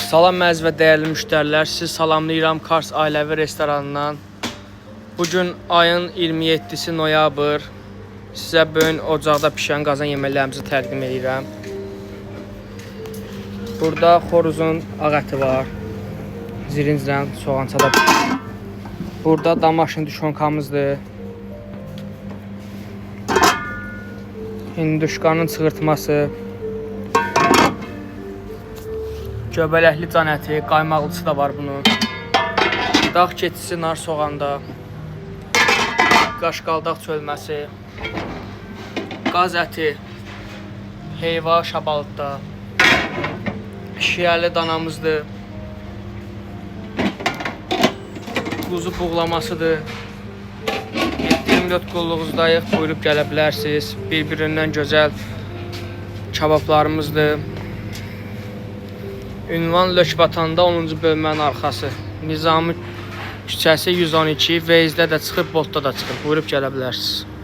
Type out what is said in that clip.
Salam əziz və dəyərli müştərilər, sizi salamlayıram Kars Ailəvi Restoranından. Bugün ayın 27-si noyabr. Sizə bugün ocaqda pişən qazan yeməklərimizi təqdim edirəm. Burada xoruzun ağ əti var. Zirinclə soğançada. Burada damaşın düşonkamızdır. Hinduşkanın çığırtması. Göbələkli can əti, qaymaqlısı da var bunun. Dağ keçisi nar soğanda. Qaşqaldaq çölməsi. Qaz əti. Heyva şabalıqda. Şiyəli danamızdır. Quzu buğlamasıdır. 7-24 qulluğuzdayıq, buyurub gələ bilərsiniz. Bir-birindən gözəl kabablarımızdır. Ünvan Lökbatanda 10-cu bölmənin arxası. Nizami küçəsi 112, Veyzdə də çıxır, Botda da çıxır. Buyurub gələ bilərsiniz.